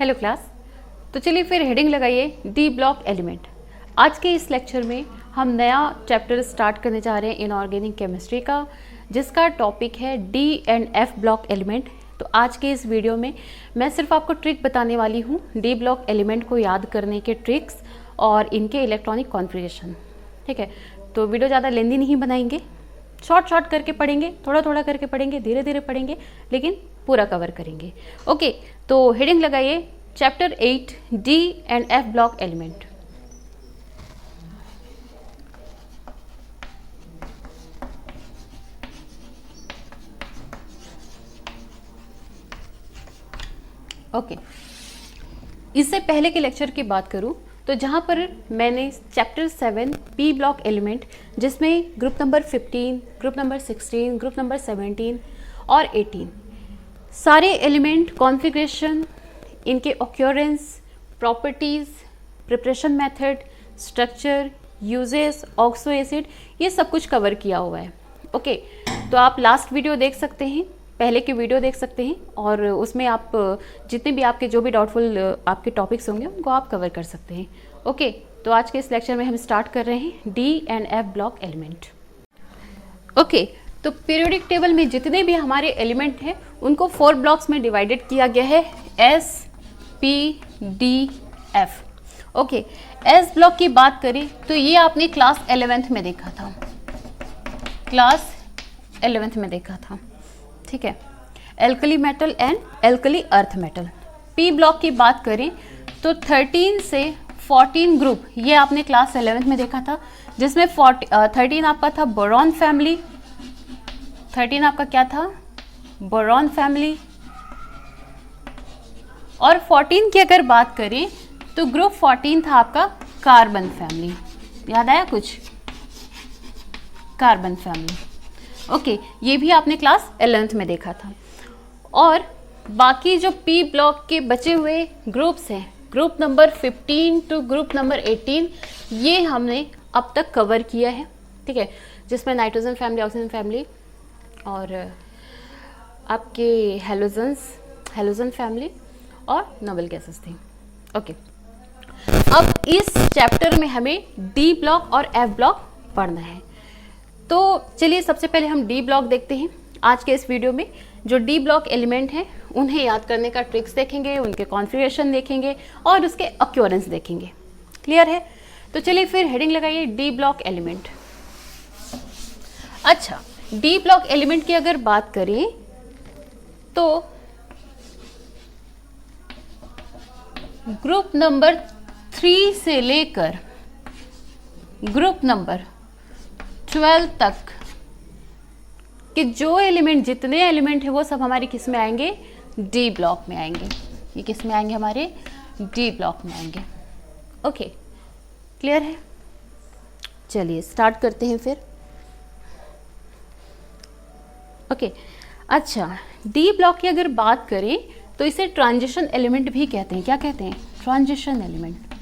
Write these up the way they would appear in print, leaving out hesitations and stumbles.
Hello class. तो चलिए फिर हेडिंग लगाइए डी ब्लॉक एलिमेंट। आज के इस लेक्चर में हम नया चैप्टर स्टार्ट करने जा रहे हैं इनऑर्गेनिक केमिस्ट्री का, जिसका टॉपिक है D and F block element. तो आज के इस वीडियो में मैं सिर्फ आपको ट्रिक बताने वाली हूँ, डी ब्लॉक एलिमेंट को याद करने के ट्रिक्स और इनके इलेक्ट्रॉनिक कॉन्फ़िगरेशन। ठीक है, तो वीडियो ज़्यादा लेंदी नहीं बनाएंगे, शॉर्ट करके पढ़ेंगे, थोड़ा करके पढ़ेंगे, धीरे धीरे पढ़ेंगे, लेकिन पूरा कवर करेंगे। ओके, तो हेडिंग लगाइए chapter 8 D and F block element. Okay, इससे पहले के लेक्चर की बात करूं तो जहां पर मैंने चैप्टर 7 पी ब्लॉक एलिमेंट, जिसमें group number 15, group number 16, group number 17 और 18 सारे एलिमेंट कॉन्फ़िगरेशन, इनके occurrence, properties, preparation method, structure, uses, oxo acid, ये सब कुछ कवर किया हुआ है। ओके, तो आप लास्ट वीडियो देख सकते हैं, पहले की वीडियो देख सकते हैं और उसमें आप जितने भी आपके जो भी डाउटफुल आपके टॉपिक्स होंगे उनको आप कवर कर सकते हैं। ओके, तो आज के इस लेक्चर में हम स्टार्ट कर रहे हैं D and F block element. Okay, तो पीरियोडिक टेबल में जितने भी हमारे एलिमेंट हैं उनको 4 ब्लॉक्स में डिवाइडेड किया गया है, S, P, D, F. Okay, S block की बात करें तो ये आपने क्लास 11th में देखा था, क्लास 11th में देखा था। ठीक है, alkali metal and alkali earth metal. P block की बात करें तो 13 से 14 ग्रुप, ये आपने क्लास 11th में देखा था, जिसमें 13 आपका था बोरॉन फैमिली, 13 आपका क्या था, बोरॉन फैमिली। और 14 की अगर बात करें तो ग्रुप 14 था आपका कार्बन फैमिली। याद आया कुछ? Carbon family. ओके, ये भी आपने क्लास 11th में देखा था। और बाकी जो पी ब्लॉक के बचे हुए ग्रुप्स हैं, group number 15 to group number 18, ये हमने अब तक कवर किया है। ठीक है, जिसमें नाइट्रोजन फैमिली, ऑक्सीजन फैमिली और आपके हेलोजन फैमिली और नोबल गैसेस थी। ओके, अब इस चैप्टर में हमें डी ब्लॉक और एफ ब्लॉक पढ़ना है। तो चलिए सबसे पहले हम डी ब्लॉक देखते हैं। आज के इस वीडियो में जो डी ब्लॉक एलिमेंट हैं उन्हें याद करने का ट्रिक्स देखेंगे, उनके कॉन्फ़िगरेशन देखेंगे और उसके ऑक्योरेंस देखेंगे। क्लियर है? तो चलिए फिर हेडिंग लगाइए डी ब्लॉक एलिमेंट। अच्छा, डी ब्लॉक एलिमेंट की अगर बात करें तो ग्रुप नंबर 3 से लेकर ग्रुप नंबर 12 तक कि जो एलिमेंट, जितने एलिमेंट है वो सब हमारे किस में आएंगे, डी ब्लॉक में आएंगे। ये किस में आएंगे, हमारे डी ब्लॉक में आएंगे। ओके, क्लियर है? चलिए स्टार्ट करते हैं फिर। ओके, अच्छा, डी ब्लॉक की अगर बात करें तो इसे ट्रांजिशन एलिमेंट भी कहते हैं। क्या कहते हैं? Transition element,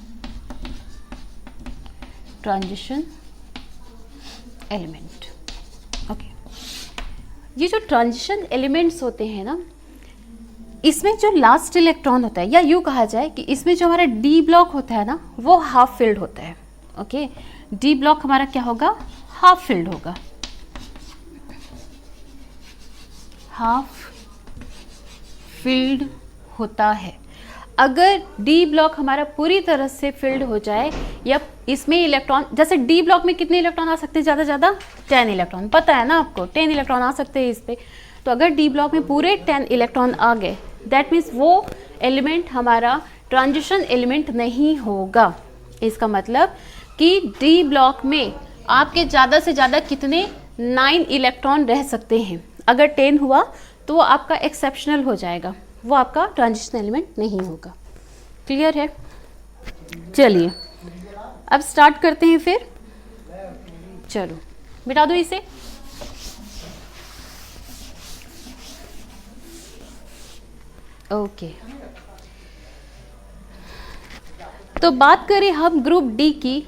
transition element. Okay, ये जो ट्रांजिशन एलिमेंट्स होते हैं ना, इसमें जो लास्ट इलेक्ट्रॉन होता है, या यूँ कहा जाए कि इसमें जो हमारा डी ब्लॉक होता है ना, वो हाफ फिल्ड होता है। ओके, डी ब्लॉक हमारा क्या होगा, हाफ फिल्ड होगा, हाफ फिल्ड होता है। अगर डी ब्लॉक हमारा पूरी तरह से फिल्ड हो जाए, या इसमें इलेक्ट्रॉन, जैसे डी ब्लॉक में कितने इलेक्ट्रॉन आ सकते हैं, ज़्यादा ज़्यादा 10 इलेक्ट्रॉन, पता है ना आपको, 10 इलेक्ट्रॉन आ सकते हैं इस पे। तो अगर डी ब्लॉक में पूरे 10 इलेक्ट्रॉन आ गए, दैट मीन्स वो एलिमेंट हमारा ट्रांजिशन एलिमेंट नहीं होगा। इसका मतलब कि डी ब्लॉक में आपके ज़्यादा से ज़्यादा कितने, 9 इलेक्ट्रॉन रह सकते हैं। अगर 10 हुआ तो वो आपका एक्सेप्शनल हो जाएगा, वो आपका ट्रांजिशन एलिमेंट नहीं होगा। क्लियर है? चलिए अब स्टार्ट करते हैं फिर। चलो मिटा दो इसे। ओके, तो बात करें हम ग्रुप डी की,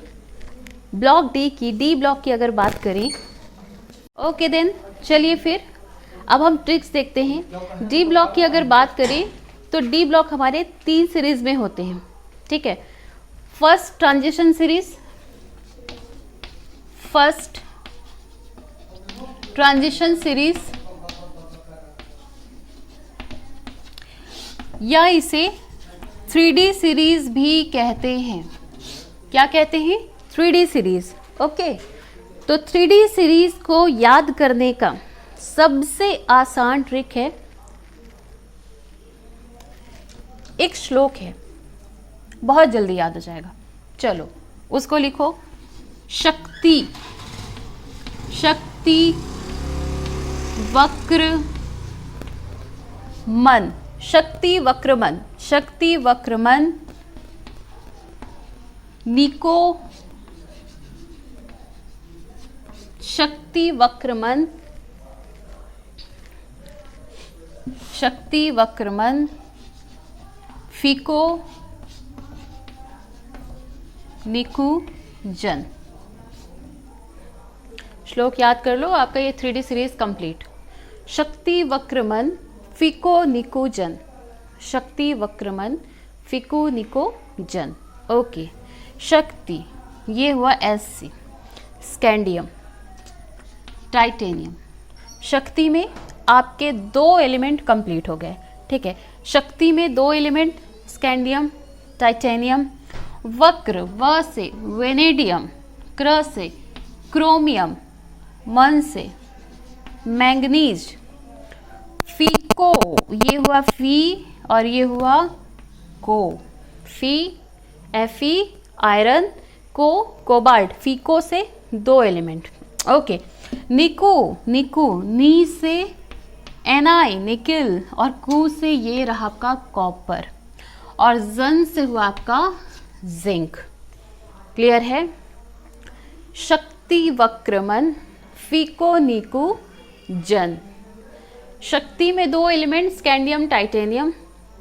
ब्लॉक डी की, डी ब्लॉक की अगर बात करें। ओके देन, चलिए फिर अब हम ट्रिक्स देखते हैं। डी ब्लॉक की अगर बात करें तो डी ब्लॉक हमारे 3 सीरीज में होते हैं, ठीक है। First transition series, first transition series, या इसे 3D सीरीज भी कहते हैं। क्या कहते हैं? 3D series. ओके, तो 3D सीरीज को याद करने का सबसे आसान ट्रिक है, एक श्लोक है, बहुत जल्दी याद हो जाएगा। चलो उसको लिखो। शक्ति, शक्ति वक्र मन, शक्ति वक्र मन, शक्ति वक्र मन निको, शक्ति वक्र मन, शक्ति वक्र मन फीको निकु जन। श्लोक याद कर लो, आपका ये 3D सीरीज कंप्लीट। शक्ति वक्र मन फीको निको जन, शक्ति वक्र मन फीको निको जन। ओके, शक्ति ये हुआ SC, स्कैंडियम, टाइटेनियम। शक्ति में आपके 2 एलिमेंट कंप्लीट हो गए, ठीक है। शक्ति में 2 एलिमेंट, स्कैंडियम, टाइटेनियम। वक्र, व से वेनेडियम, क्र से क्रोमियम, मन से मैंगनीज। फीको ये हुआ फी और ये हुआ को, फी Fe आयरन, को कोबाल्ट। फीको से 2 एलिमेंट। ओके, निको, निको नी से Na निकिल, और कू से ये रहा आपका कॉपर, और जन से हुआ आपका जिंक। क्लियर है? शक्ति वक्र मन फीको निको जन। शक्ति में 2 एलिमेंट, स्कैंडियम टाइटेनियम।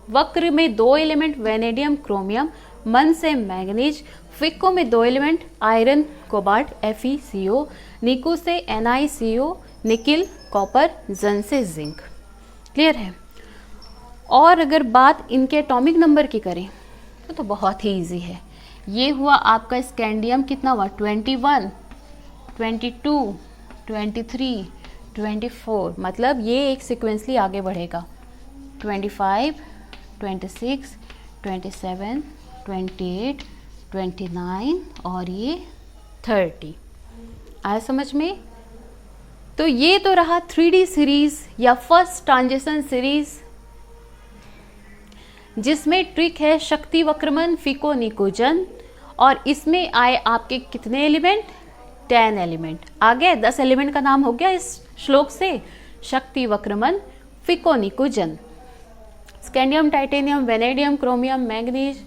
वक्र में 2 एलिमेंट, वेनेडियम क्रोमियम। मन से मैंगनीज। फीको में 2 एलिमेंट, आयरन कोबाल्ट FeCO। निको से NiCO, निकिल कॉपर। जन से जिंक। क्लियर है? और अगर बात इनके एटॉमिक नंबर की करें तो बहुत ही इजी है। ये हुआ आपका स्कैंडियम, कितना हुआ? 21, 22, 23, 24। मतलब ये एक सिक्वेंसली आगे बढ़ेगा। 25, 26, 27, 28, 29 और ये 30। आया समझ में? तो ये तो रहा 3D सीरीज या फर्स्ट ट्रांजिशन सीरीज, जिसमें ट्रिक है शक्ति वक्रमन फीको निकोजन। और इसमें आए आपके कितने एलिमेंट? 10 एलिमेंट। आ गए, 10 एलिमेंट का नाम हो गया इस श्लोक से। शक्ति वक्रमन फीको निकोजन। Scandium titanium vanadium chromium manganese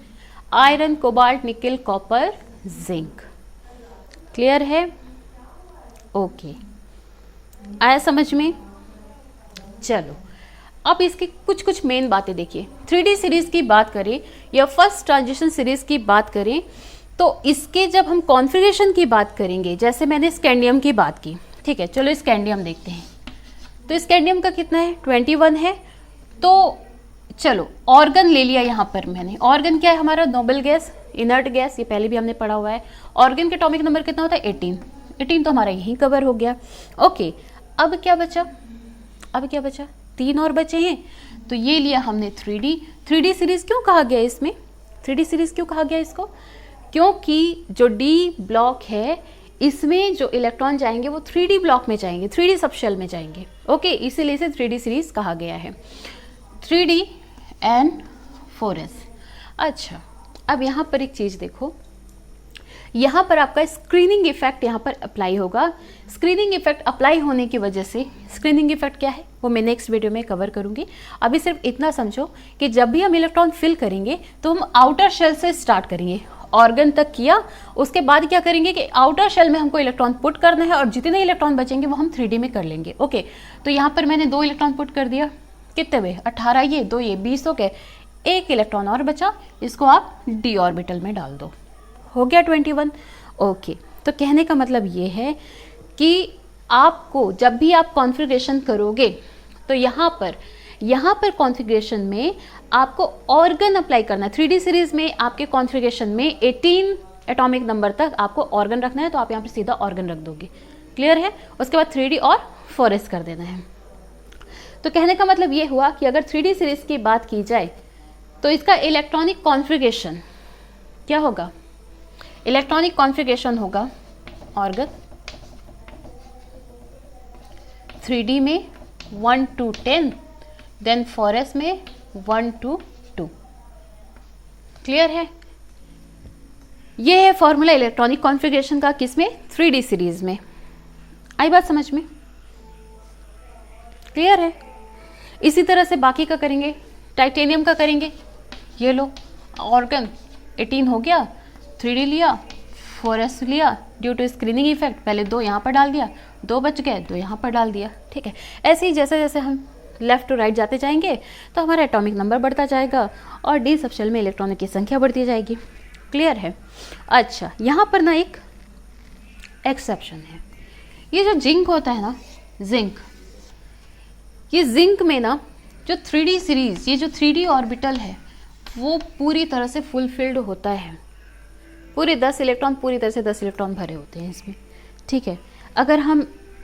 iron cobalt nickel copper zinc. Clear है? ओके, आया समझ में? चलो अब इसकी कुछ मेन बातें देखिए। 3D सीरीज की बात करें या फर्स्ट ट्रांजिशन सीरीज की बात करें तो इसके जब हम कॉन्फ़िगरेशन की बात करेंगे, जैसे मैंने स्कैंडियम की बात की, ठीक है। चलो स्कैंडियम देखते हैं। तो स्कैंडियम का कितना है? 21 है। तो चलो ऑर्गन ले लिया यहाँ पर मैंने। ऑर्गन क्या है हमारा? नोबल गैस, इनर्ट गैस, ये पहले भी हमने पढ़ा हुआ है। ऑर्गन के एटॉमिक नंबर कितना होता है? 18। 18 तो हमारा यहीं कवर हो गया। ओके, अब क्या बचा? अब क्या बचा? 3 और बचे हैं। तो ये लिया हमने 3D सीरीज। क्यों कहा गया इसमें 3D सीरीज? क्यों कहा गया इसको? क्योंकि जो डी ब्लॉक है इसमें जो इलेक्ट्रॉन जाएंगे वो 3D ब्लॉक में जाएंगे, 3D सब शेल में जाएंगे। ओके, इसीलिए इसे 3D सीरीज कहा गया है। 3D and 4s। अच्छा, अब यहाँ पर एक चीज़ देखो, यहाँ पर आपका स्क्रीनिंग इफेक्ट यहाँ पर अप्लाई होगा। स्क्रीनिंग इफेक्ट अप्लाई होने की वजह से, स्क्रीनिंग इफेक्ट क्या है वो मैं नेक्स्ट वीडियो में कवर करूँगी। अभी सिर्फ इतना समझो कि जब भी हम इलेक्ट्रॉन फिल करेंगे तो हम आउटर शेल से स्टार्ट करेंगे। ऑर्गन तक किया, उसके बाद क्या करेंगे कि आउटर शेल में हमको इलेक्ट्रॉन पुट करना है और जितने इलेक्ट्रॉन बचेंगे वो हम 3D में कर लेंगे। ओके, तो यहाँ पर मैंने 2 इलेक्ट्रॉन पुट कर दिया। कितने हुए? 18, ये 2, ये 20 हो गए। 1 इलेक्ट्रॉन और बचा, इसको आप d ऑर्बिटल में डाल दो, हो गया 21। ओके, तो कहने का मतलब ये है कि आपको जब भी आप कॉन्फ़िगरेशन करोगे तो यहाँ पर यहाँ पर कॉन्फ़िगरेशन में आपको ऑर्गन अप्लाई करना है। 3D सीरीज में आपके कॉन्फ़िगरेशन में 18 एटॉमिक नंबर तक आपको ऑर्गन रखना है, तो आप यहाँ पर सीधा ऑर्गन रख दोगे। क्लियर है? उसके बाद 3D और 4s कर देना है। तो कहने का मतलब ये हुआ कि अगर 3D सीरीज की बात की जाए तो इसका इलेक्ट्रॉनिक कॉन्फ़िगरेशन क्या होगा? इलेक्ट्रॉनिक कॉन्फ़िगरेशन होगा ऑर्गन 3D में 1 to 10, देन 4s में 1 to 2। क्लियर है? ये है फॉर्मूला इलेक्ट्रॉनिक कॉन्फ़िगरेशन का, किसमें? 3D सीरीज में। आई बात समझ में? क्लियर है? इसी तरह से बाकी का करेंगे, टाइटेनियम का करेंगे। ये लो ऑर्गन 18 हो गया, 3D लिया, 4s लिया, ड्यू टू स्क्रीनिंग इफेक्ट पहले 2 यहाँ पर डाल दिया, 2 बच गए, 2 यहाँ पर डाल दिया। ठीक है, ऐसे ही जैसे जैसे हम लेफ्ट टू राइट जाते जाएंगे तो हमारा एटॉमिक नंबर बढ़ता जाएगा और डी सबशेल में इलेक्ट्रॉनों की संख्या बढ़ती जाएगी। क्लियर है? अच्छा, यहाँ पर ना एक एक्सेप्शन है। ये जो जिंक होता है ना, जिंक, ये जिंक में ना जो 3D सीरीज, ये जो 3D ऑर्बिटल है वो पूरी तरह से फुलफिल्ड होता है। पूरे 10 इलेक्ट्रॉन, पूरी तरह से 10 इलेक्ट्रॉन भरे होते हैं इसमें। ठीक है, अगर हम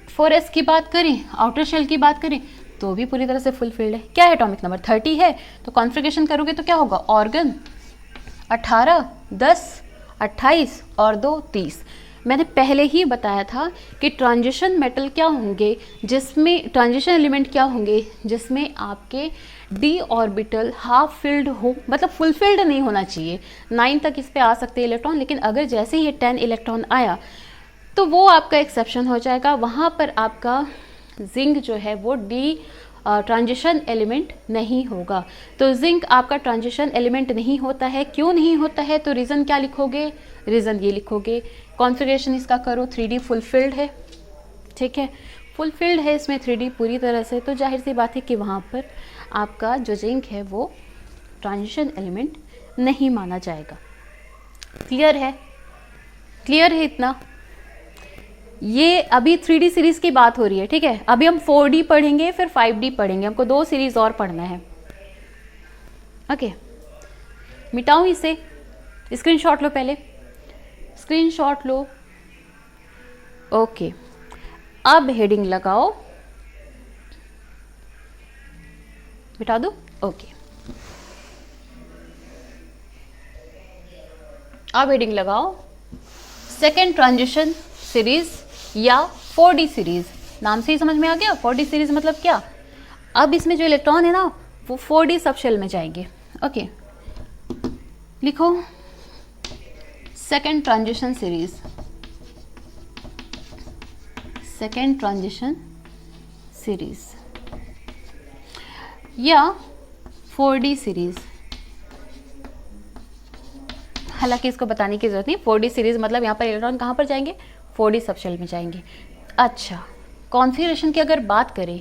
4s की बात करें, आउटर शेल की बात करें, तो भी पूरी तरह से फुलफिल्ड है। क्या है? एटॉमिक नंबर 30 है, तो कॉन्फ़िगरेशन करोगे तो क्या होगा? ऑर्गन 18, 10, 28 और 2 30। मैंने पहले ही बताया था कि ट्रांजिशन मेटल क्या होंगे, जिसमें ट्रांजिशन एलिमेंट क्या होंगे जिसमें आपके डी ऑर्बिटल हाफ फिल्ड हो, मतलब फुल फिल्ड नहीं होना चाहिए। 9 तक इस पे आ सकते हैं इलेक्ट्रॉन, लेकिन अगर जैसे ही ये 10 इलेक्ट्रॉन आया तो वो आपका एक्सेप्शन हो जाएगा। वहाँ पर आपका जिंक जो है वो डी ट्रांजिशन एलिमेंट नहीं होगा। तो जिंक आपका ट्रांजिशन एलिमेंट नहीं होता है। क्यों नहीं होता है? तो रीज़न क्या लिखोगे? रीज़न ये लिखोगे, कॉन्फ़िगरेशन इसका करो 3D फुलफिल्ड है। ठीक है, फुलफिल्ड है इसमें 3D पूरी तरह से, तो जाहिर सी बात है कि वहाँ पर आपका जो जिंक है वो ट्रांजिशन एलिमेंट नहीं माना जाएगा। क्लियर है? क्लियर है इतना? ये अभी 3D सीरीज की बात हो रही है। ठीक है, अभी हम 4D पढ़ेंगे, फिर 5D पढ़ेंगे, हमको 2 सीरीज और पढ़ना है। ओके, मिटाऊं इसे? स्क्रीनशॉट लो, पहले स्क्रीनशॉट लो। ओके, अब हेडिंग लगाओ, मिटा दो। ओके, अब हेडिंग लगाओ, सेकेंड ट्रांजिशन सीरीज या 4D सीरीज। नाम से ही समझ में आ गया 4D सीरीज मतलब क्या। अब इसमें जो इलेक्ट्रॉन है ना वो 4D सबशेल में जाएंगे। ओके, लिखो second transition series, second transition series या 4D सीरीज। हालांकि इसको बताने की जरूरत नहीं, 4D सीरीज मतलब यहाँ पर इलेक्ट्रॉन कहाँ पर जाएंगे? 4D सबशेल में जाएंगे। अच्छा, कॉन्फ़िगरेशन की अगर बात करें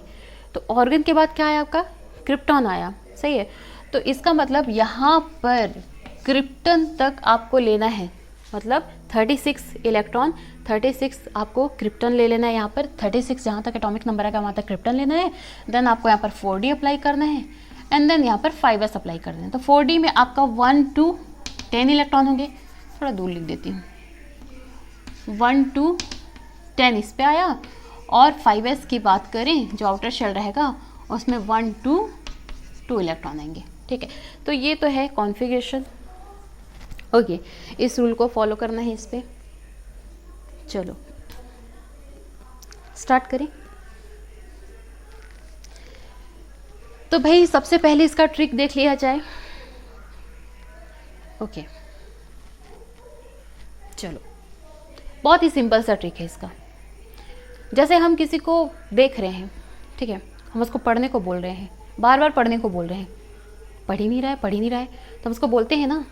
तो ऑर्गन के बाद क्या आया आपका? क्रिप्टॉन आया। सही है, तो इसका मतलब यहाँ पर क्रिप्टन तक आपको लेना है, मतलब 36 इलेक्ट्रॉन, 36 आपको क्रिप्टन ले लेना है। यहाँ पर 36 जहाँ तक एटॉमिक नंबर आएगा वहाँ तक क्रिप्टन लेना है। देन आपको यहाँ पर 4D अप्लाई करना है एंड देन यहाँ पर 5s अप्लाई करना है। तो 4D में आपका 1 to 10 इलेक्ट्रॉन होंगे। थोड़ा दूर लिख देती हूँ, 1 to 10 इस पे आया। और 5s की बात करें जो आउटर शेल रहेगा उसमें 1 to 2 इलेक्ट्रॉन आएंगे। ठीक है, तो ये तो है कॉन्फ़िगरेशन। ओके, इस रूल को फॉलो करना है इस पे। चलो स्टार्ट करें। तो भाई सबसे पहले इसका ट्रिक देख लिया जाए। ओके, चलो, बहुत ही सिंपल सा ट्रिक है इसका। जैसे हम किसी को देख रहे हैं, ठीक है, हम उसको पढ़ने को बोल रहे हैं, बार बार पढ़ने को बोल रहे हैं, पढ़ ही नहीं रहा है, पढ़ ही नहीं रहा है, तो हम उसको बोलते हैं ना,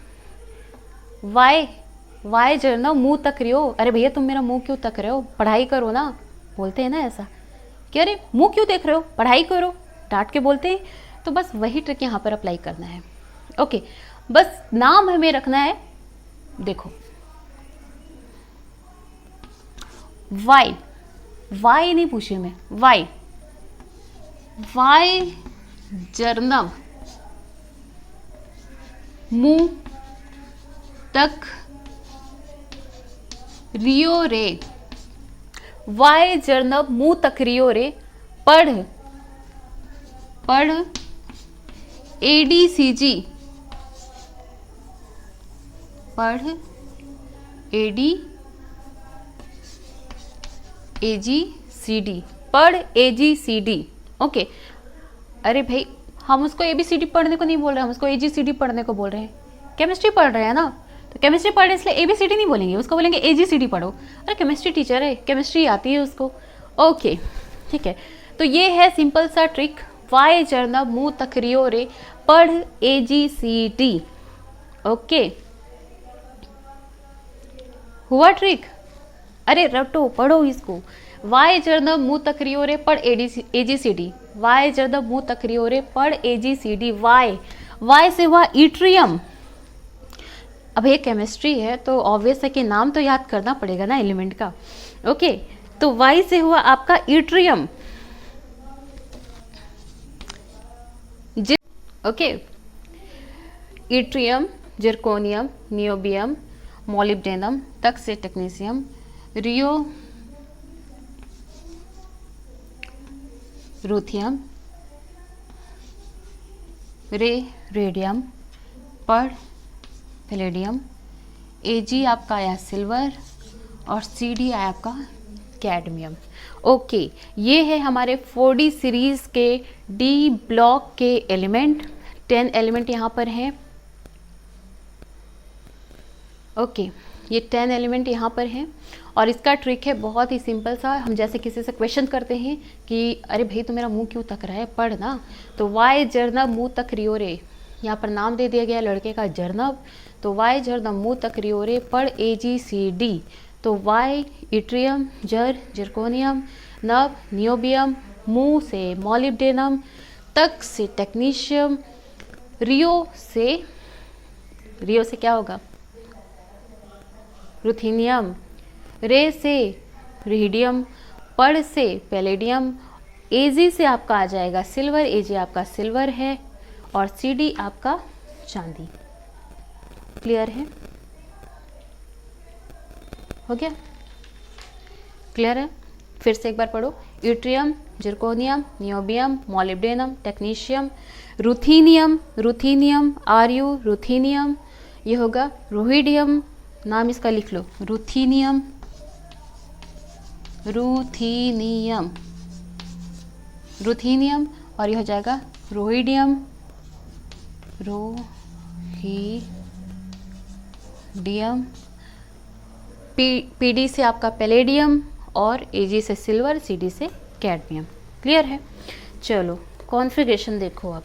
वाई जो ना मुंह तक रहे हो, अरे भैया तुम मेरा मुंह क्यों तक रहे हो, पढ़ाई करो ना। बोलते हैं ना ऐसा कि अरे मुंह क्यों देख रहे हो, पढ़ाई करो, डांट के बोलते हैं। तो बस वही ट्रिक यहाँ पर अप्लाई करना है। ओके, बस नाम हमें रखना है, देखो वाई नहीं पूछी मैं, वाई जर्नब मुंह तक रियो रे, वाय जर्नब मुंह तक रियो रे, पढ़ एडीसीजी, पढ़ एजीसीडी, पढ़ एजीसीडी। ओके, अरे भाई हम उसको एबीसीडी पढ़ने को नहीं बोल रहे, हम उसको एजीसीडी पढ़ने को बोल रहे हैं। केमिस्ट्री पढ़ रहे हैं ना, तो केमिस्ट्री पढ़ रहे हैं इसलिए एबीसीडी नहीं बोलेंगे, उसको बोलेंगे एजीसीडी पढ़ो। अरे केमिस्ट्री टीचर है, केमिस्ट्री आती है उसको। ओके ठीक है, तो ये है सिंपल सा ट्रिक, वाय जर्नब मुंह तक रियो रे, पढ़ एजीसीडी। ओके, हुआ ट्रिक? अरे रटो, पढ़ो इसको। वाय जर्नब मुंह तक रियो रे, पढ़ एजीसीडी, वाय जर्नब मुंह तक रियो रे, पढ़ एजीसीडी। वाय से हुआ इट्रियम। अब ये केमिस्ट्री है तो ऑब्वियस है कि नाम तो याद करना पड़ेगा ना एलिमेंट का। ओके, तो वाई से हुआ आपका yttrium. Okay, yttrium, zirconium, niobium, molybdenum, तक से टेक्नीशियम, रियो रूथियम, रेडियम, पढ़ पैलेडियम, एजी आपका आया सिल्वर और सीडी आया आपका कैडमियम। ओके, ये है हमारे 4D सीरीज के डी ब्लॉक के एलिमेंट। 10 एलिमेंट यहाँ पर हैं। ओके, ये 10 एलिमेंट यहाँ पर हैं और इसका ट्रिक है बहुत ही सिंपल सा। हम जैसे किसी से क्वेश्चन करते हैं कि अरे भाई तो मेरा मुंह क्यों तक रहा है, पढ़ ना। तो वाई जर्नब मुंह तक रियो रे, यहाँ पर नाम दे दिया गया लड़के का जर्नब, तो वाई जर्नब मुंह तक रियो रे, पढ़ एजीसीडी। तो वाई इट्रियम, जिरकोनियम, नब नियोबियम, मुंह से मोलिब्डेनम, तक से टेक्नीशियम, रियो से क्या होगा? रुथीनियम, रे से रिहिडियम, पढ़ से पैलेडियम, एजी से आपका आ जाएगा सिल्वर, एजी आपका सिल्वर है और सीडी आपका चांदी। क्लियर है? हो गया? क्लियर है? फिर से एक बार पढ़ो। Yttrium, zirconium, niobium, molybdenum, technetium, ruthenium, RU ruthenium, ये होगा रोहिडियम, नाम इसका लिख लो, रुथीनियम, और ये हो जाएगा रोहिडियम, पीडी से आपका पैलेडियम और एजी से सिल्वर, सीडी से कैडमियम। क्लियर है? चलो कॉन्फ़िगरेशन देखो। अब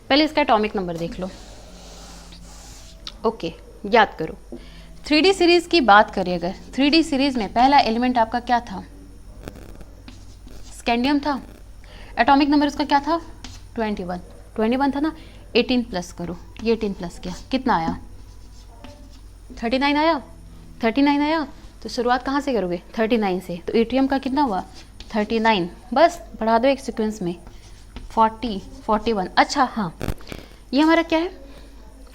पहले इसका एटॉमिक नंबर देख लो। ओके, याद करो 3D सीरीज की बात करें अगर, 3D सीरीज में पहला एलिमेंट आपका क्या था? स्कैंडियम था। एटॉमिक नंबर उसका क्या था? 21 था ना। 18 प्लस करो, ये 18 प्लस किया, कितना आया? 39 आया। 39 आया तो शुरुआत कहाँ से करोगे? 39 से। तो एट्रियम का कितना हुआ? 39, बस बढ़ा दो एक सीक्वेंस में, 40, 41। अच्छा हाँ, ये हमारा क्या है?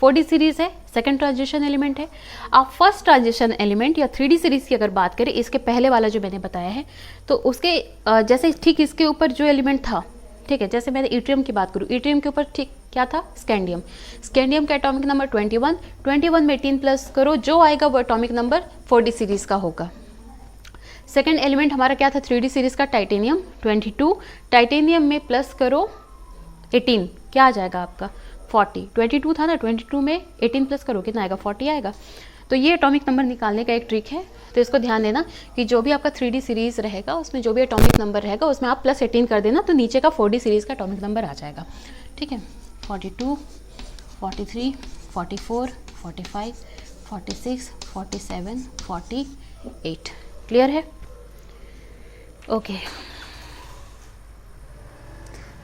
4D सीरीज है, सेकंड ट्रांजिशन एलिमेंट है। आप फर्स्ट ट्रांजिशन एलिमेंट या 3D सीरीज की अगर बात करें, इसके पहले वाला जो मैंने बताया है, तो उसके जैसे ठीक इसके ऊपर जो एलिमेंट था, ठीक है, जैसे मैंने इट्रियम की बात करूँ, इट्रियम के ऊपर ठीक क्या था? स्कैंडियम का एटॉमिक नंबर 21 में 18 प्लस करो, जो आएगा वो एटॉमिक नंबर 4D सीरीज का होगा। सेकेंड एलिमेंट हमारा क्या था 3D सीरीज का? टाइटेनियम, 22। टाइटेनियम में प्लस करो 18, क्या आ जाएगा आपका? 40। 22 था ना, 22 में 18 प्लस करो, कितना आएगा? 40 आएगा। तो ये एटॉमिक नंबर निकालने का एक ट्रिक है, तो इसको ध्यान देना कि जो भी आपका 3D सीरीज रहेगा उसमें जो भी एटॉमिक नंबर रहेगा उसमें आप प्लस 18 कर देना, तो नीचे का 4D सीरीज का एटॉमिक नंबर आ जाएगा। ठीक है, 42, 43, 44, 45, 46, 47, 48। क्लियर है? ओके,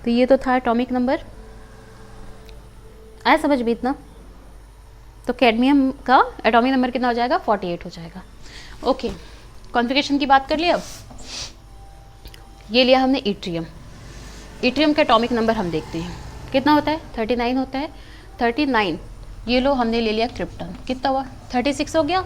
तो ये तो था एटॉमिक नंबर, आया समझ में इतना? तो कैडमियम का एटॉमिक नंबर कितना हो जाएगा? 48 हो जाएगा। ओके, कॉन्फ़िगरेशन की बात कर ली। अब ये लिया हमने इट्रियम, इट्रियम का एटॉमिक नंबर हम देखते हैं, कितना होता है? 39 होता है। 39, ये लो हमने ले लिया क्रिप्टन, कितना हुआ? 36 हो गया।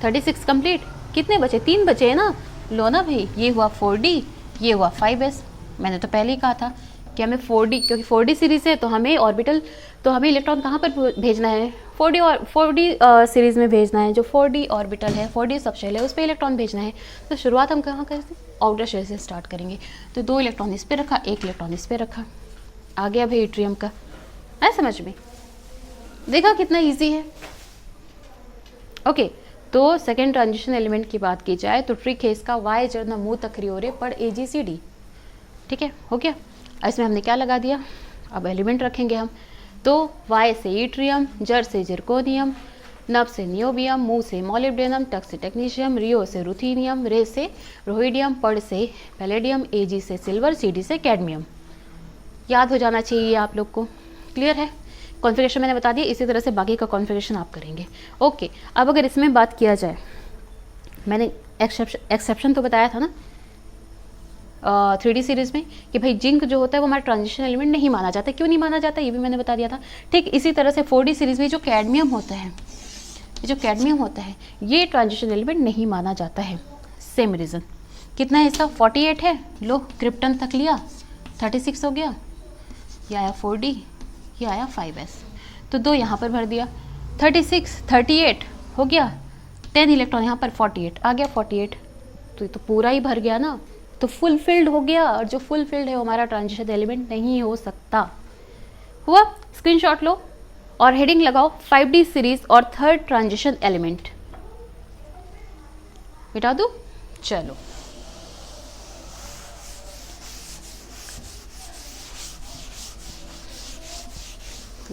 36 कंप्लीट। कितने बचे? 3 बचे हैं ना, लो ना भाई, ये हुआ 4D, ये हुआ 5s। मैंने तो पहले ही कहा था कि हमें 4D, क्योंकि 4D सीरीज़ है तो हमें ऑर्बिटल, तो हमें इलेक्ट्रॉन कहाँ पर भेजना है? 4D और 4D सीरीज़ में भेजना है। जो 4D ऑर्बिटल है, 4D सबशेल है, उस पर इलेक्ट्रॉन भेजना है। तो शुरुआत हम कहाँ करते हैं? आउटर शेल से स्टार्ट करेंगे। तो 2 इलेक्ट्रॉन इस पर रखा, 1 इलेक्ट्रॉन इस पर रखा, आ गया भाई इट्रियम का। है समझ में? देखा कितना ईजी है। ओके, तो सेकेंड ट्रांजिशन एलिमेंट की बात की जाए तो ट्रिक है इसका वाई जरना मुँह तकरियोरे पढ़ AGCD। ठीक है, हो गया। इसमें हमने क्या लगा दिया? अब एलिमेंट रखेंगे हम। तो वाई से इट्रियम, जर से जिरकोनियम, नब से नियोबियम, मू से मॉलिब्डेनम, टक से टेक्नीशियम, रियो से रुथीनियम, रे से रोहिडियम, पड़ से पैलेडियम, AG से सिल्वर, CD से कैडमियम। याद हो जाना चाहिए आप लोग को। क्लियर है? कॉन्फ़िगरेशन मैंने बता दिया, इसी तरह से बाकी का कॉन्फ़िगरेशन आप करेंगे। ओके, अब अगर इसमें बात किया जाए, मैंने एक्सेप्शन तो बताया था ना 3D सीरीज़ में कि भाई जिंक जो होता है वो हमारा ट्रांजिशन एलिमेंट नहीं माना जाता। क्यों नहीं माना जाता, ये भी मैंने बता दिया था। ठीक इसी तरह से 4D सीरीज़ में जो कैडमियम होता है, ये ट्रांजिशन एलिमेंट नहीं माना जाता है। Same reason. कितना है इसका? 48 है। लो क्रिप्टन तक लिया, 36 हो गया। ये आया 4D, ये आया 5s। तो 2 यहाँ पर भर दिया, 36 38 हो गया। 10 इलेक्ट्रॉन यहाँ पर 48 आ गया, 48 तो ये तो पूरा ही भर गया ना, तो फुलफिल्ड हो गया। और जो फुलफिल्ड है वो हमारा ट्रांजिशन एलिमेंट नहीं हो सकता। हुआ? स्क्रीनशॉट लो और हेडिंग लगाओ 5D सीरीज और थर्ड ट्रांजिशन एलिमेंट। मिटा दूं? चलो,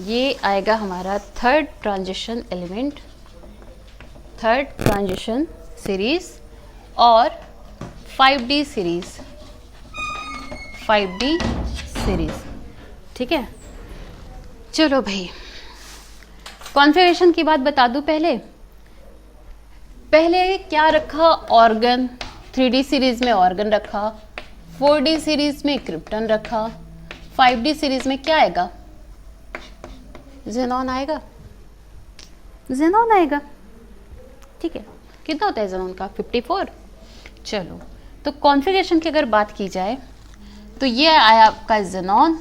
ये आएगा हमारा third transition element, third transition series और 5D सीरीज, 5D सीरीज। ठीक है, चलो भाई कॉन्फ़िगरेशन की बात बता दूं। पहले क्या रखा? ऑर्गन। 3D सीरीज में ऑर्गन रखा, 4D सीरीज में क्रिप्टन रखा, 5D सीरीज में क्या आएगा? ज़ेनॉन आएगा, ज़ेनॉन आएगा। ठीक है, कितना होता है ज़ेनॉन का? 54। चलो, तो कॉन्फ़िगरेशन की अगर बात की जाए तो ये आया आपका ज़ेनॉन,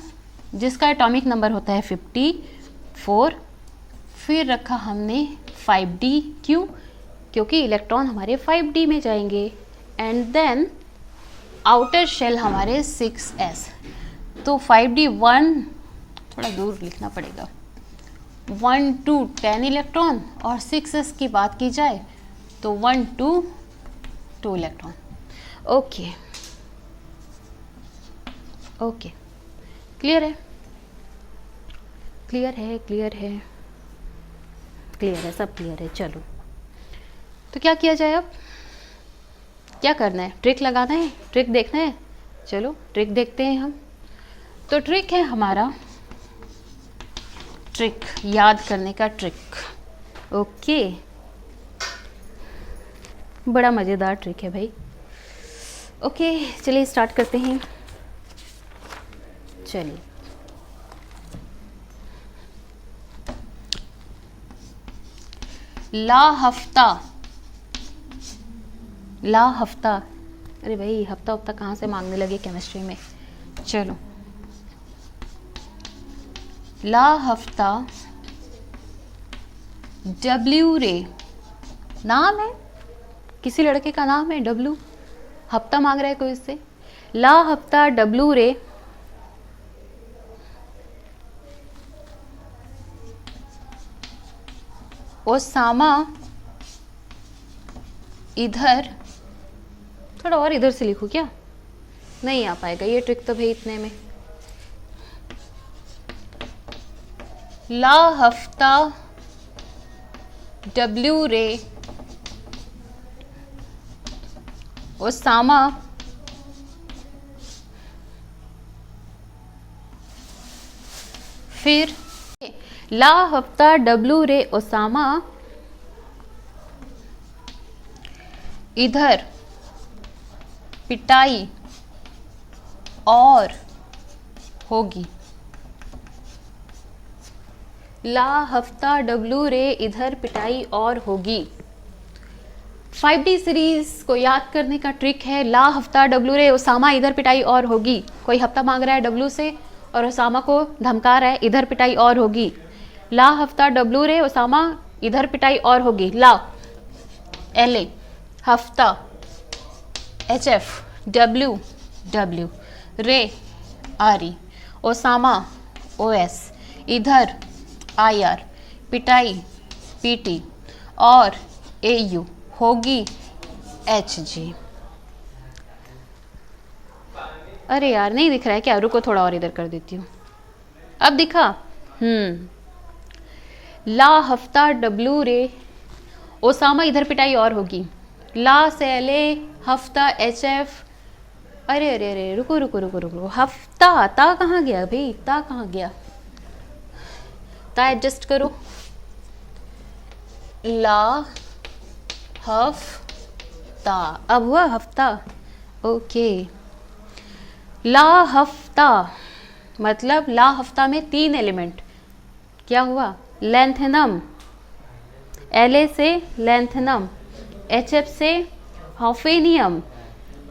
जिसका एटॉमिक नंबर होता है 54। फिर रखा हमने 5D। क्यों? क्योंकि इलेक्ट्रॉन हमारे 5D में जाएंगे। एंड देन आउटर शेल हमारे 6s। तो 5D 1, थोड़ा दूर लिखना पड़ेगा, 1 to 10 इलेक्ट्रॉन। और 6s की बात की जाए तो 1 to 2 electron. Okay okay, clear है? क्लियर है, क्लियर है, क्लियर है, सब क्लियर है। चलो, तो क्या किया जाए अब? क्या करना है? ट्रिक लगाना है, ट्रिक देखना है। चलो ट्रिक देखते हैं हम। तो ट्रिक है हमारा, ट्रिक याद करने का ट्रिक। ओके, बड़ा मज़ेदार ट्रिक है भाई। ओके, चलिए स्टार्ट करते हैं। चलिए, ला हफ्ता, ला हफ्ता, अरे भाई हफ्ता हफ्ता कहाँ से मांगने लगे केमिस्ट्री में। चलो, ला हफ्ता W रे, नाम है किसी लड़के का, नाम है W, हफ्ता मांग रहा है कोई इससे। ला हफ्ता W रे ओसामा इधर, थोड़ा और इधर से लिखूं क्या? नहीं आ पाएगा ये ट्रिक तो भाई इतने में। ला हफ्ता W रे ओसामा फिर ला हफ्ता W रे ओसामा इधर पिटाई और होगी। ला हफ्ता डब्लू रे इधर पिटाई और होगी। 5D सीरीज को याद करने का ट्रिक है ला हफ्ता डब्लू रे ओसामा इधर पिटाई और होगी। कोई हफ्ता मांग रहा है डब्लू से और ओसामा को धमका रहा है इधर पिटाई और होगी। ला हफ्ता डब्लू रे ओसामा इधर पिटाई और होगी। ला LA, हफ्ता HF, डब्ल्यू डब्ल्यू, रे RE, ओसामा OS, इधर IR, पिटाई PT और AU होगी HG। अरे यार नहीं दिख रहा है क्या? रुको थोड़ा और इधर कर देती हूँ। अब दिखा? ला हफ्ता डब्लू रे ओसामा इधर पिटाई और होगी। ला से LA, हफ्ता HF, अरे अरे अरे रुको रुको रुको रुको, हफ्ता ता कहाँ गया भाई? ता कहाँ गया? ता एडजस्ट करो। ला हफ्ता, अब हुआ हफ्ता। ओके, ला हफ्ता मतलब ला हफ्ता में 3 एलिमेंट। क्या हुआ? लेंथनम, LA से लेंथनम, HF से हॉफेनियम,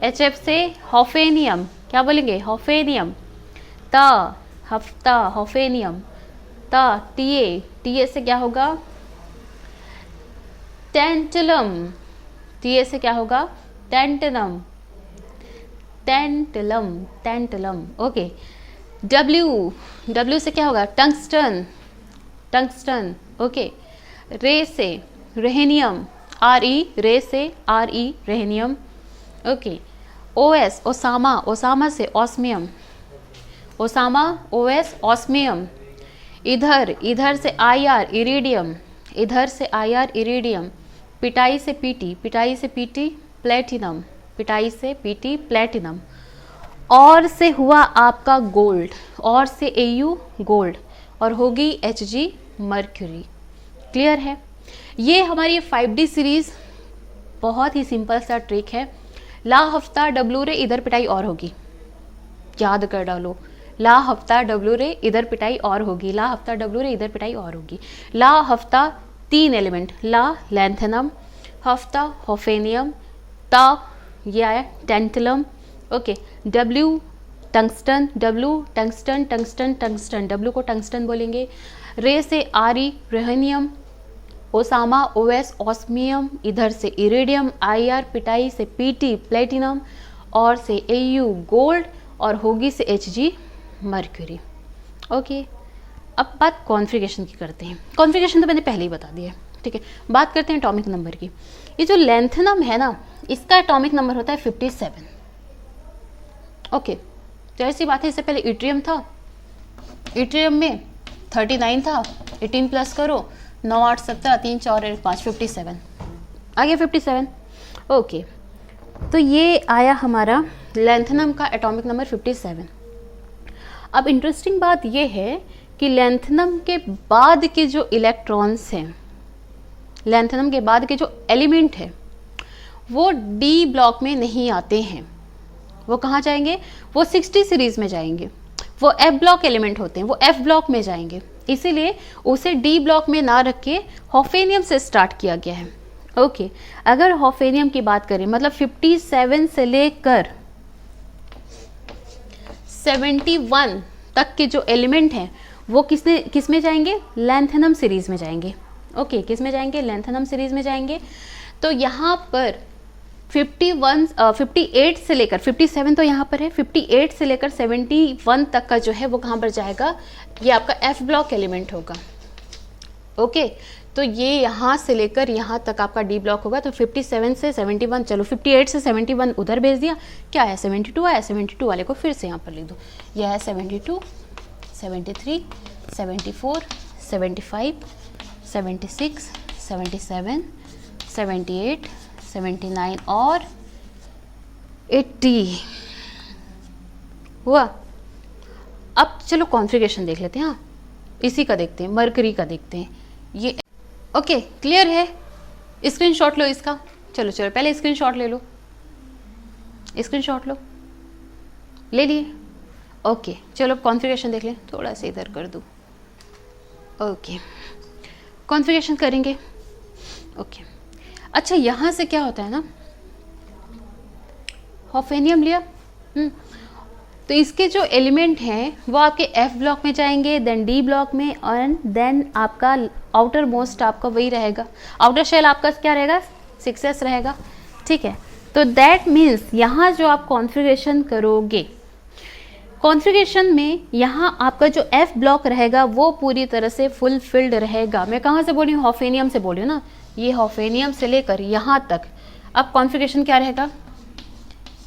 HF से हॉफेनियम, क्या बोलेंगे? हॉफेनियम। ता हफ्ता हॉफेनियम, ता TA से क्या होगा? टेंटलम, TA से क्या होगा? Tantalum, tantalum, tantalum. Okay, W से क्या होगा? Tungsten, tungsten. ओके, रे से रेहेनियम, RE, रे से RE rhenium. Okay, OS Osama, Osama से ऑस्मियम, ओसामा OS ऑस्मियम। इधर से IR इरिडियम, इधर से IR इरिडियम। पिटाई से PT, पिटाई से PT प्लेटिनम, पिटाई से PT प्लेटिनम। और से हुआ आपका गोल्ड, और से AU गोल्ड, और होगी HG मर्क्यूरी। क्लियर है? ये हमारी 5D सीरीज बहुत ही सिंपल सा ट्रिक है। ला हफ्ता डब्लू रे इधर पिटाई और होगी, याद कर डालो। ला हफ्ता डब्लू रे इधर पिटाई और होगी, ला हफ्ता डब्लू रे इधर पिटाई और होगी। ला हफ्ता 3 एलिमेंट, ला लेंथनम, हफ्ता हॉफेनियम, ता ये आया tantalum. Okay, W tungsten, W tungsten, tungsten tungsten, W को टंगस्टन बोलेंगे। रे से RE रेहेनियम, ओसामा OS ऑस्मियम, इधर से इरिडियम, IR पिटाई से PT प्लेटिनम, और से AU गोल्ड, और होगी से HG मर्क्यूरी। ओके, अब बात कॉन्फ़िगरेशन की करते हैं। कॉन्फ़िगरेशन तो मैंने पहले ही बता दिया है, ठीक है। बात करते हैं एटॉमिक नंबर की। ये जो लेंथनम है ना, इसका एटॉमिक नंबर होता है 57। ओके, तो ऐसी बात है, इससे पहले इट्रियम था, इट्रियम में 39 था, 18 प्लस करो, 9 8 17 3 4 5 57 आ गया 57। ओके, तो ये आया हमारा लेंथनम का एटॉमिक नंबर 57। अब इंटरेस्टिंग बात ये है कि लेंथनम के बाद के जो इलेक्ट्रॉन्स हैं, लेंथनम के बाद के जो एलिमेंट है, वो D ब्लॉक में नहीं आते हैं। वो कहाँ जाएंगे? वो 60 सीरीज में जाएंगे। वो F ब्लॉक एलिमेंट होते हैं, वो F ब्लॉक में जाएंगे। इसीलिए उसे D ब्लॉक में ना रख के हॉफेनियम से स्टार्ट किया गया है। ओके, अगर हॉफेनियम की बात करें, मतलब 57 से लेकर 71 तक के जो एलिमेंट हैं वो किस में जाएंगे? लेंथनम सीरीज में जाएंगे। ओके, किस में जाएंगे? लेंथनम सीरीज में जाएंगे। तो यहाँ पर 58 से लेकर 57 तो यहाँ पर है, 58 से लेकर 71 तक का जो है वो कहाँ पर जाएगा? ये आपका F ब्लॉक एलिमेंट होगा। ओके, तो ये यहाँ से लेकर यहाँ तक आपका D ब्लॉक होगा। तो 57 से 71, चलो 58 से 71 उधर भेज दिया, क्या है? 72 आया। 72 वाले को फिर से यहाँ पर लिख दो, यह है 72, 73, 74, 75, 76, 77, 78, 79 और 80 हुआ। अब चलो कॉन्फ़िगरेशन देख लेते हैं। हाँ, इसी का देखते हैं, मरकरी का देखते हैं। ये ओके, क्लियर है? स्क्रीनशॉट लो इसका। चलो चलो पहले स्क्रीनशॉट ले लो, स्क्रीनशॉट लो, ले लिए। ओके चलो अब कॉन्फ़िगरेशन देख लें, थोड़ा सा इधर कर दूँ। ओके कॉन्फ़िगरेशन करेंगे। ओके अच्छा यहाँ से क्या होता है ना, हॉफेनियम लिया, तो इसके जो एलिमेंट हैं वो आपके एफ ब्लॉक में जाएंगे, देन डी ब्लॉक में, एंड देन आपका आउटर मोस्ट आपका वही रहेगा, आउटर शेल आपका क्या रहेगा 6s रहेगा। ठीक है, तो दैट मीन्स यहाँ जो आप कॉन्फ़िगरेशन करोगे, कॉन्फ़िगरेशन में यहाँ आपका जो एफ ब्लॉक रहेगा वो पूरी तरह से फुलफिल्ड रहेगा। मैं कहाँ से बोल रही हूँ, हॉफेनियम से बोल रही हूँ ना, ये हॉफेनियम से लेकर यहाँ तक अब कॉन्फ़िगरेशन क्या रहेगा,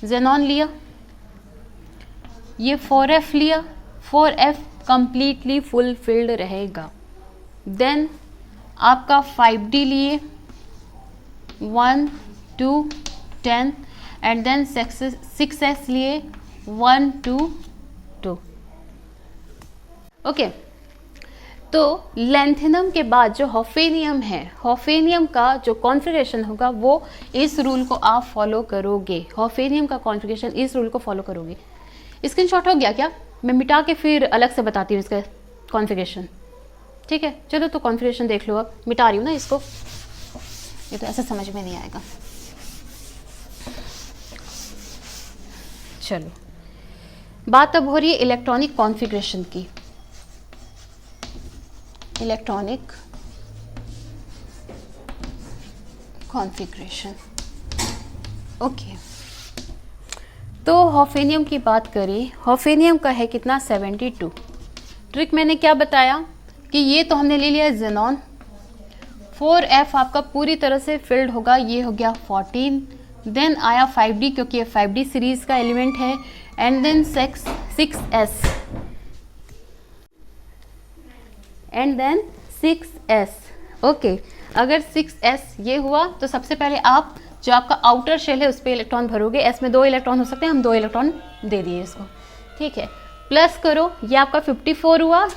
जेनॉन लिया, ये 4f लिया, 4f कंप्लीटली फुलफिल्ड रहेगा। देन आपका 5d लिए 1 2 10 एंड देन 6s लिए 1 2 2। ओके, तो लेंथेनम के बाद जो हॉफेनियम है, हॉफेनियम का जो कॉन्फ़िगरेशन होगा वो इस रूल को आप फॉलो करोगे, हॉफेनियम का कॉन्फ़िगरेशन इस रूल को फॉलो करोगे। स्क्रीनशॉट हो गया क्या, मैं मिटा के फिर अलग से बताती हूँ इसका कॉन्फ़िगरेशन। ठीक है चलो, तो कॉन्फ़िगरेशन देख लो, अब मिटा रही हूँ ना इसको, ये तो ऐसा समझ में नहीं आएगा। चलो बात अब हो रही है इलेक्ट्रॉनिक कॉन्फ़िगरेशन की, इलेक्ट्रॉनिक कॉन्फ़िगरेशन। ओके, तो हॉफेनियम की बात करें, हॉफेनियम का है कितना 72। ट्रिक मैंने क्या बताया कि ये तो हमने ले लिया जेनॉन, 4f आपका पूरी तरह से फिल्ड होगा, ये हो गया 14, देन आया 5d क्योंकि ये 5d सीरीज का एलिमेंट है, and then 6s and then 6s। Okay, अगर 6s ये हुआ तो सबसे पहले आप जो आपका आउटर शेल है उस पर इलेक्ट्रॉन भरोगे, s में 2 इलेक्ट्रॉन हो सकते हैं, हम 2 इलेक्ट्रॉन दे दिए इसको। ठीक है, प्लस करो, ये आपका 54 हुआ,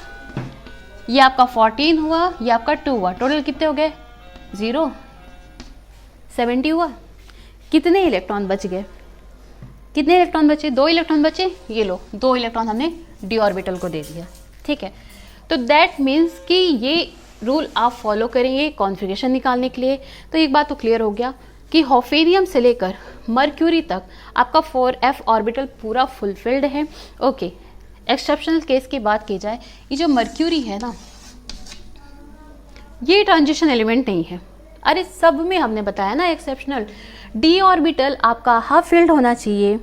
ये आपका 14 हुआ, ये आपका 2 हुआ, टोटल कितने हो गए 0, 70 हुआ। कितने इलेक्ट्रॉन बच गए, कितने इलेक्ट्रॉन बचे, 2 इलेक्ट्रॉन बचे, ये लो 2 इलेक्ट्रॉन हमने डी ऑर्बिटल को दे दिया। ठीक है, तो दैट मीन्स कि ये रूल आप फॉलो करेंगे कॉन्फ़िगरेशन निकालने के लिए। तो एक बात तो क्लियर हो गया कि हॉफेनियम से लेकर मर्क्यूरी तक आपका 4f ऑर्बिटल पूरा फुलफिल्ड है। ओके, एक्सेप्शनल केस की बात की जाए, ये जो मर्क्यूरी है ना, ये ट्रांजिशन एलिमेंट नहीं है। अरे सब में हमने बताया ना एक्सेप्शनल, डी ऑर्बिटल आपका हाफ फिल्ड होना चाहिए,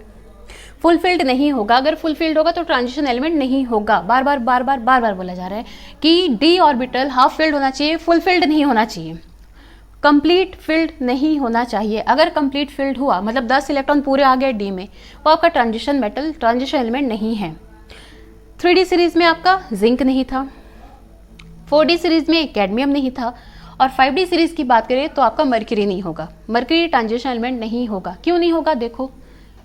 फुलफिल्ड नहीं होगा। अगर फुलफिल्ड होगा तो ट्रांजिशन एलिमेंट नहीं होगा। बार बार बोला जा रहा है कि डी ऑर्बिटल हाफ फिल्ड होना चाहिए, फुलफिल्ड नहीं होना चाहिए, कंप्लीट फिल्ड नहीं होना चाहिए। अगर कंप्लीट फिल्ड हुआ मतलब 10 इलेक्ट्रॉन पूरे आ गए डी में, वो आपका ट्रांजिशन मेटल, ट्रांजिशन एलिमेंट नहीं है। 3D सीरीज में आपका जिंक नहीं था, 4D सीरीज में कैडमियम नहीं था, और 5D सीरीज की बात करें तो आपका मर्क्यूरी नहीं होगा, मर्क्यूरी ट्रांजिशन एलिमेंट नहीं होगा। क्यों नहीं होगा, देखो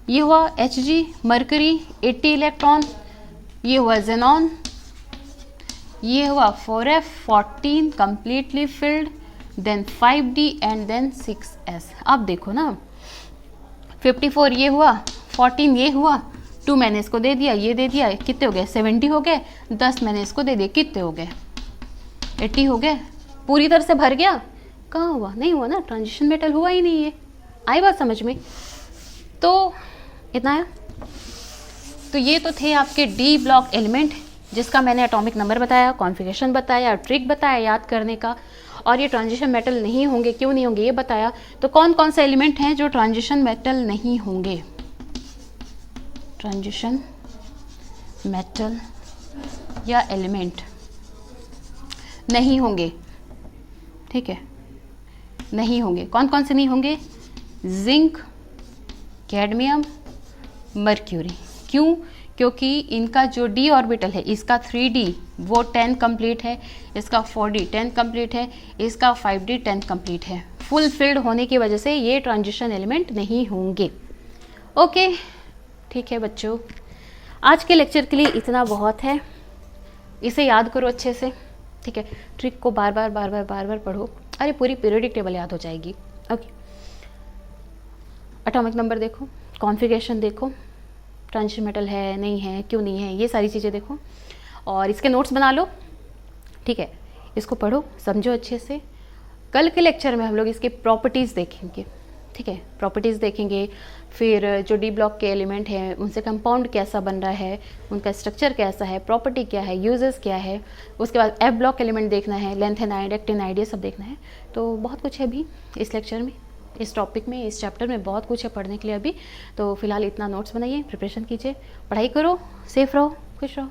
ये हुआ Hg मर्क्यूरी 80 इलेक्ट्रॉन, ये हुआ जेनॉन, ये हुआ 4f 14 completely filled, then 5d and then 6s। अब देखो ना 54 ये हुआ, 14 ये हुआ, 2 मैंने इसको दे दिया, ये दे दिया, कितने हो गए 70 हो गए, 10 मैंने इसको दे दिया, कितने हो गए 80 हो गए। पूरी तरह से भर गया, कहाँ हुआ, नहीं हुआ ना, ट्रांजिशन मेटल हुआ ही नहीं है। आई बात समझ में, तो इतना है। तो ये तो थे आपके डी ब्लॉक एलिमेंट, जिसका मैंने एटॉमिक नंबर बताया, कॉन्फ़िगरेशन बताया, ट्रिक बताया याद करने का, और ये ट्रांजिशन मेटल नहीं होंगे, क्यों नहीं होंगे ये बताया। तो कौन कौन से एलिमेंट हैं जो ट्रांजिशन मेटल नहीं होंगे, ट्रांजिशन मेटल या एलिमेंट नहीं होंगे। ठीक है, नहीं होंगे, कौन कौन से नहीं होंगे, जिंक, कैडमियम, मर्क्यूरी। क्यों, क्योंकि इनका जो डी ऑर्बिटल है, इसका 3d वो 10 कंप्लीट है, इसका 4d 10 कंप्लीट है, इसका 5d 10 कंप्लीट है। फुल फिल्ड होने की वजह से ये ट्रांजिशन एलिमेंट नहीं होंगे। ओके ठीक है बच्चों, आज के लेक्चर के लिए इतना बहुत है, इसे याद करो अच्छे से। ठीक है, ट्रिक को बार बार पढ़ो, अरे पूरी पीरियोडिक टेबल याद हो जाएगी। ओके, एटॉमिक नंबर देखो, कॉन्फ़िगरेशन देखो, ट्रांजिशन मेटल है नहीं है, क्यों नहीं है, ये सारी चीज़ें देखो और इसके नोट्स बना लो, ठीक है। इसको पढ़ो, समझो अच्छे से। कल के लेक्चर में हम लोग इसके प्रॉपर्टीज़ देखेंगे, ठीक है। प्रॉपर्टीज़ देखेंगे, फिर जो डी ब्लॉक के एलिमेंट हैं उनसे कंपाउंड कैसा बन रहा है, उनका स्ट्रक्चर कैसा है, प्रॉपर्टी क्या है, यूजेस क्या है। उसके बाद एफ ब्लॉक एलिमेंट देखना है, लेंथेनाइड, एक्टिनाइड, ये सब देखना है। तो बहुत कुछ है अभी इस लेक्चर में, इस टॉपिक में, इस चैप्टर में बहुत कुछ है पढ़ने के लिए अभी। तो फिलहाल इतना नोट्स बनाइए, प्रिपरेशन कीजिए, पढ़ाई करो, सेफ रहो, खुश रहो।